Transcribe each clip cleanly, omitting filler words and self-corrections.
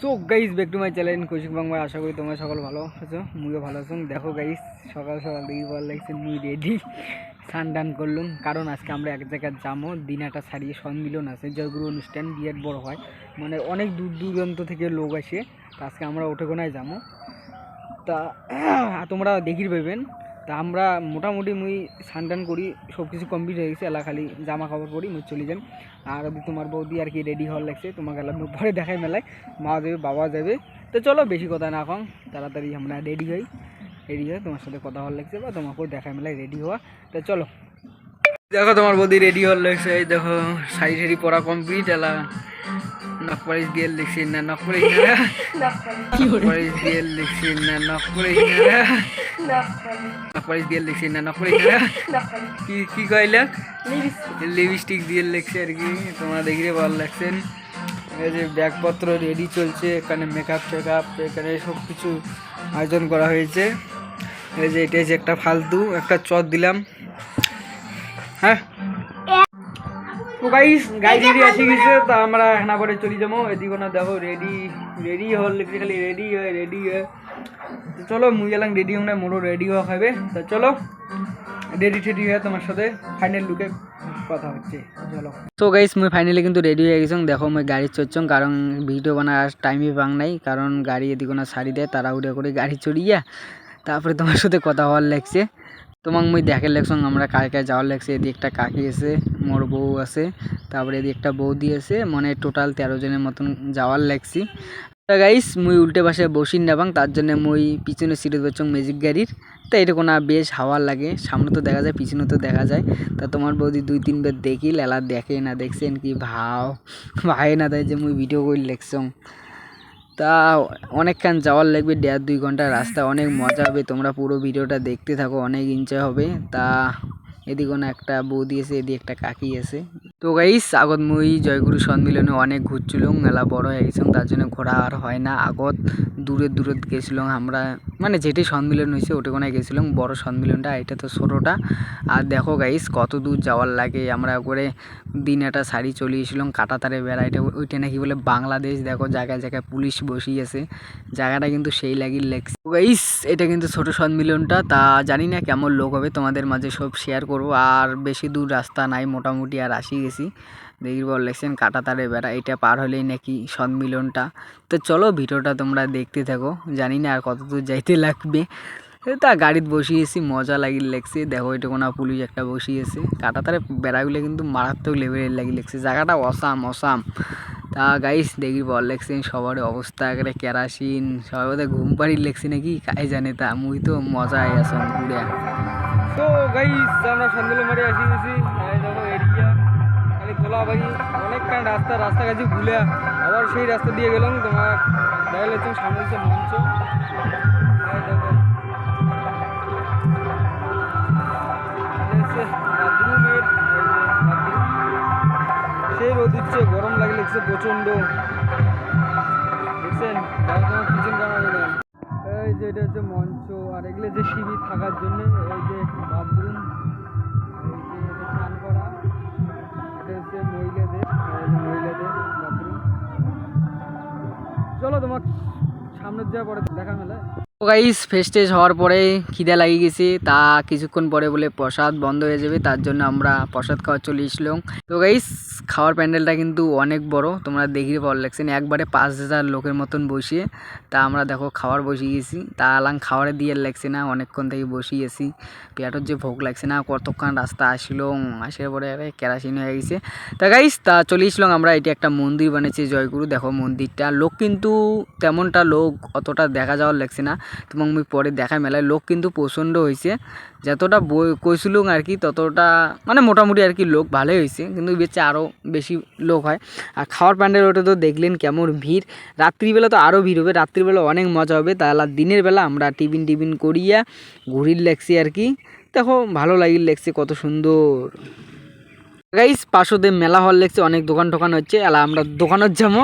So guys back to my channel Koushik Bangla. আশা করি তোমরা সকল ভালো আছো, মুইও ভালো আছো। দেখো গাইস সকাল সকাল দেখি ভালো লাগছে, মুই রেডি স্নান টান করলুম, কারণ আজকে আমরা এক জায়গায় যাবো। দিনাটা ছাড়িয়ে সম্মিলন আছে, জয়গুরু অনুষ্ঠান বিরাট বড় হয়, মানে অনেক দূর দূরান্ত থেকে লোক আসে। তা আজকে আমরা ওঠে কোনায় যাবো, তা তোমরা দেখির পাইবেন। তা আমরা মোটামুটি মুই স্নান টান করি, সব কিছু কমপ্লিট হয়ে গেছে, এলা খালি জামা কাপড় পরি মুই চলে যান। আর তোমার বৌদি আর কি রেডি হওয়ার লাগছে, তোমাকে এলা পরে দেখাই মেলায়, মা যাবে বাবা যাবে। তো চলো বেশি কথা না কম, তাড়াতাড়ি আমরা রেডি হই তোমার সাথে কথা হওয়ার লাগছে বা তোমাকেও দেখাই মেলায় রেডি হওয়া। তো চলো দেখো তোমার বৌদি রেডি হওয়ার লাগছে, এই দেখো শাড়ি শাড়ি পরা কমপ্লিট, এলা নকপালিশ দিয়ে লিখছি না, নকপালিশ না নকপালিশ দিয়ে লিখছি না, নকপালিশ না নকপালিশ দিয়ে লিখছি না, নকপালিশ না কি কি কইলা লিপস্টিক দিয়ে লিখছে আর কি। তোমরা দেখিয়ে ভালো লাগছেন। এই যে ব্যাগপত্র রেডি চলছে, এখানে মেকআপ টেকআপ, এখানে সব কিছু আয়োজন করা হয়েছে। এই যে এটা যে একটা ফালতু একটা চট দিলাম, হ্যাঁ তো গাইস গাড়ি রেডি আসি গেছে, তো আমরা হেনা পরে চলে যাবো। এদিকে না দেখো রেডি রেডি হল খালি রেডি হয়। তো চলো মুই এলাম রেডি হলে মোরও রেডি হওয়া খাবে। তো চলো রেডি টেডি হয়ে তোমার সাথে ফাইনাল লুকে কথা হচ্ছে, চলো। তো গাইস মুই ফাইনালি কিন্তু রেডি হয়ে গেছি। দেখো মুই গাড়ি চড়ছং, কারণ ভিডিও বানার টাইমই পাং নাই, কারণ গাড়ি এদিকে না ছাড়ি দেয়, তাড়াহুড়া করে গাড়ি চড়িয়া তারপরে তোমার সাথে কথা হওয়ার লাগছে। তোমাক মুই দেখে লাগছং আমরা কার কার যাওয়ার লাগছে। এদিকে একটা কাকি আছে, মোর বউ আছে, তারপরে এদিকে একটা বৌদি আছে, মানে টোটাল 13 জনের মতন যাওয়ার লাগছি। তা গাইস মুই উল্টে পাশে বসি নাবাং, তার জন্য মুই পিছনে সিটে বসছং ম্যাজিক গাড়ির। তা এটা না বেশ হাওয়া লাগে, সামনে তো দেখা যায় পিছনে তো দেখা যায়। তা তোমার বৌদি 2-3 বার দেখি লেলা দেখে না, দেখছেন কি ভাই না দেয় যে মুই ভিডিও করে লাগছং। তা অনেকক্ষণ যাওয়ার লাগবে, 1.5-2 ঘন্টার রাস্তা, অনেক মজা হবে। তোমরা পুরো ভিডিওটা দেখতে থাকো, অনেক এনজয় হবে। তা এদিকে না একটা বৌদি আছে, এদিকে একটা কাকি আছে। তো গাইস আগত মুই জয়গুরু সম্মিলনে অনেক ঘুরছিলাম, মেলা বড় হয়ে গেছিলাম, তার জন্য ঘোরা আর হয় না। আগত দূরে দূরে গেছিলাম আমরা, মানে যেটি সম্মিলন হয়েছে ওটা কোনায় গেছিলাম, বড় সম্মিলনটা, এটা তো ছোটোটা। আর দেখো গাইস কত দূর যাওয়ার লাগে। আমরা করে দিন একটা শাড়ি চলে এসেছিলাম কাটাতারে বেড়া, এটা ওইটা নাকি বলে বাংলাদেশ। দেখো জায়গায় জায়গায় পুলিশ বসিয়েছে, জায়গাটা কিন্তু সেই লাগছে গাইস। এটা কিন্তু ছোট সম্মিলনটা, তা জানি না কেমন লোক হবে, তোমাদের মাঝে সব শেয়ার করব। আর বেশি দূর রাস্তা নাই, মোটামুটি আর আসি গেছি। দেখি বল লেগছেন কাটাতারে বেড়া, এটা পার হলেই নাকি সম্মিলনটা। তো চলো ভিডিওটা তোমরা দেখতে থাকো, জানি না আর কত দূর যাইতে লাগবে। তা গাড়িতে বসিয়েছি, মজা লাগছে। দেখো এটা কোনো পুলিশ একটা বসিয়েছে, কাটাতারে বেড়াগুলো কিন্তু মারাত্মক লেভেলের লাগছে, জায়গাটা অসাম। তা গাইস দেখি বল লাগছে সবার অবস্থা একেবারে কেরাসিন, সবাই বোধহয় ঘুম পাড়ি লাগছে নাকি কাই জানে। তা মুই তো মজায় আসম ঘুরে। তো গাইস আমরা সন্দেলের মাঠে আসি গেছি, দেখো এরিয়া খালি তোলাবাড়ি, অনেকক্ষণ রাস্তা কাছে ভুলে আবার সেই রাস্তা দিয়ে গেলাম। তোমার দেখা যাচ্ছে সামনে হচ্ছে মঞ্চ, দেখো বাথরুমের সেই রোদ দিচ্ছে, গরম লাগছে প্রচণ্ড, দেখছেন পিছন কামাবেন। এই যে এটা হচ্ছে মঞ্চ, আর এগুলো যে শিবির থাকার জন্য, এই যে বাথরুম, এই যে এটা স্নান করা, এটা হচ্ছে মহিলাদের বাথরুম। চলো তোমার সামনের যাওয়ার পরে দেখা মেলা। তো গাইস ফেস্টেজ হওয়ার পরে খিদে লাগিয়ে গেছে, তা কিছুক্ষণ পরে বলে প্রসাদ বন্ধ হয়ে যাবে, তার জন্য আমরা প্রসাদ খাওয়া চলে এসলাম। তো গাইস খাওয়ার প্যান্ডেলটা কিন্তু অনেক বড়, তোমরা দেখিয়ে ভালো লাগছে, একবারে 5,000 লোকের মতন বসিয়ে। তা আমরা দেখো খাওয়ার বসিয়ে গেছি, তা আলাং খাওয়ারে দিয়ে লাগছে না, অনেকক্ষণ থেকে বসিয়েছি, পেটের যে ভোগ লাগছে না, কতক্ষণ রাস্তা আসলো, আসার পরে কেরাসিন হয়ে গেছে। তা গাইস তা চলে এসলাম আমরা, এটি একটা মন্দির বানিয়েছে জয়গুরু। দেখো মন্দিরটা, লোক কিন্তু তেমনটা লোক অতটা দেখা যাওয়ার লাগছে না, তোমার মুই পরে দেখা মেলায় লোক কিন্তু প্রচণ্ড হয়েছে, যতটা কইছিলুম আর কি ততটা, মানে মোটামুটি আর কি লোক ভালোই হয়েছে, কিন্তু বেচে আরও বেশি লোক হয়। আর খাওয়ার প্যান্ডেল ওটা তো দেখলেন কেমন ভিড়, রাত্রিবেলা তো আরও ভিড় হবে, রাত্রিবেলা অনেক মজা হবে। তাহলে দিনের বেলা আমরা টিফিন করিয়া ঘুরির লাগছি আর কি। দেখো ভালো লাগছে, কত সুন্দর গাইস। পাশতে মেলা হল লাগছে, অনেক দোকান টোকান হচ্ছে, এলা আমরা দোকানত যাবো,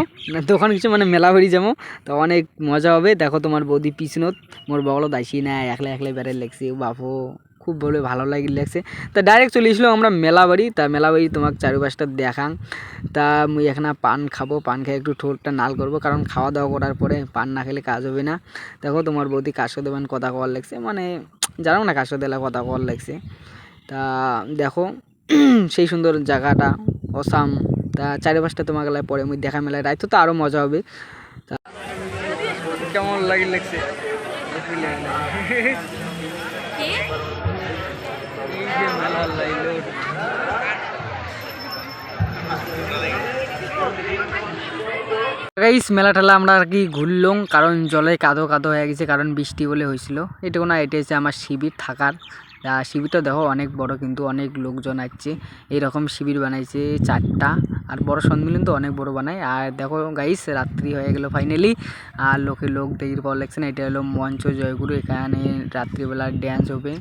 দোকান কিছু মানে মেলা ভরি যাবো, তো অনেক মজা হবে। দেখো তোমার বৌদি পিছনত মোর বগলত আসি না, একলা বেড়াই লাগছে, বাপো খুব ভালো লাগছে। তা ডাইরেক্ট চলে এসলাম আমরা মেলাবাড়ি। তা মেলাবাড়ি তোমাকে চারিপাশটা দেখাং। তা মুই এখানে পান খাবো, পান খেয়ে একটু ঠোঁটটা নাল করবো, কারণ খাওয়া দাওয়া করার পরে পান না খেলে কাজ হবে না। দেখো তোমার বৌদি কার সাথে কথা কওয়ার লাগছে, মানে জানো না কার সাথে কথা কওয়ার লাগছে। তা দেখো সেই সুন্দর জায়গাটা অসাম। তা চারিপাশটা তোমাকে পরে মুই দেখা মেলায় রাইতো তো আরও মজা হবে। তা কেমন লাগছে গাইস মেলা ঠেলা আমরা আর কি ঘুরলাম, কারণ জলে কাদো কাদো হয়ে গেছে, কারণ বৃষ্টি বলে হয়েছিল। এটুকু না, এটা হচ্ছে আমার শিবির থাকার। শিবিরটা দেখো অনেক বড়, কিন্তু অনেক লোকজন আসছে। এইরকম শিবির বানাইছে 4টা, আর বড় সম্মিলন তো অনেক বড় বানায়। আর দেখো গাইস রাত্রি হয়ে গেল ফাইনালি, আর লোক দেখির পর লাগছে না। এটা হলো মঞ্চ জয়গুরু, এখানে রাত্রিবেলা ড্যান্স হবে,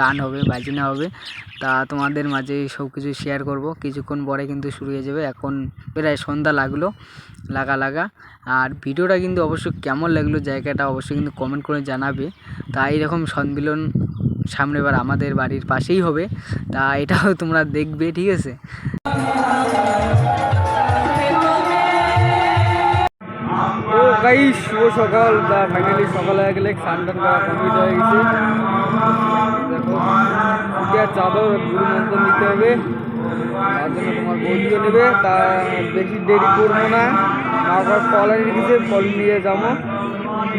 গান হবে, বাজনা হবে। তা তোমাদের মাঝে সব কিছু শেয়ার করব কিছুক্ষণ পরে, কিন্তু শুরু হয়ে যাবে। এখন প্রায় সন্ধ্যা লাগলো লাগা। আর ভিডিওটা কিন্তু অবশ্যই কেমন লাগলো জায়গাটা অবশ্যই কিন্তু কমেন্ট করে জানাবে। তা এইরকম সম্মিলন সামনেবার আমাদের বাড়ির পাশেই হবে, তা এটাও তোমরা দেখবে, ঠিক আছে। ও গাইস শুভ সকাল। তা ফাইনালি সকাল হয়ে গেলে স্নান করা কমপ্লিট হয়ে গেছে। দেখো চাদর গুরু মন্ত্র নিতে হবে, তার জন্য তোমার বৌদিও নেবে। তা বেশি দেরি করবো না, তারপর ফল এনে রেখেছে, ফল নিয়ে যাবো।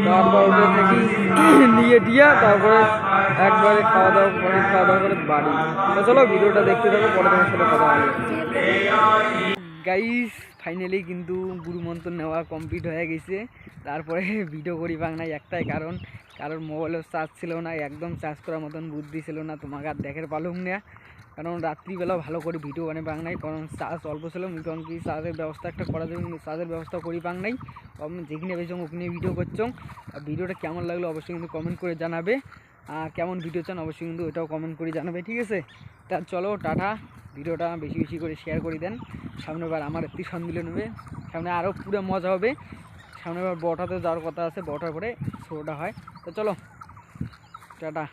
তারপর ওটা থেকে নিয়ে দিয়া তারপরে একবারে খাওয়া দাওয়া করে বাড়ি। তো চলো ভিডিওটা দেখতে থাকো, পরে তোমার সাথে কথা হবে। গাইস ফাইনালি কিন্তু গুরু মন্ত্র নেওয়া কমপ্লিট হয়ে গেছে। তারপরে ভিডিও করি পাং নাই একটাই কারণ মোবাইলের চার্জ ছিল না, একদম চার্জ করার মতন বুদ্ধি ছিল না, তোমাকে আর দেখার পালুম না। কারণ রাত্রিবেলা ভালো করে ভিডিও বানিয়ে পাং নাই, কারণ চার্জ অল্প ছিল। কারণ কি চার্জের ব্যবস্থা একটা করার জন্য চার্জের ব্যবস্থা করি পাং নাই। যেখানে বেশি ওখানে ভিডিও করছো। ভিডিওটা কেমন লাগলো অবশ্যই কিন্তু কমেন্ট করে জানাবে। কেমন ভিডিও চান অবশ্যই কিন্তু ওটাও কমেন্ট করে জানাবে, ঠিক আছে। তা চলো টাটা, ভিডিওটা বেশি করে শেয়ার করে দেন। সামনেবার আমার একটি সম্মিলন হবে, সামনে আরও পুরো মজা হবে। সামনেবার বড়টাতে যাওয়ার কথা আছে, বড়টার পরে ছোটোটা হয়। তো চলো টাটা।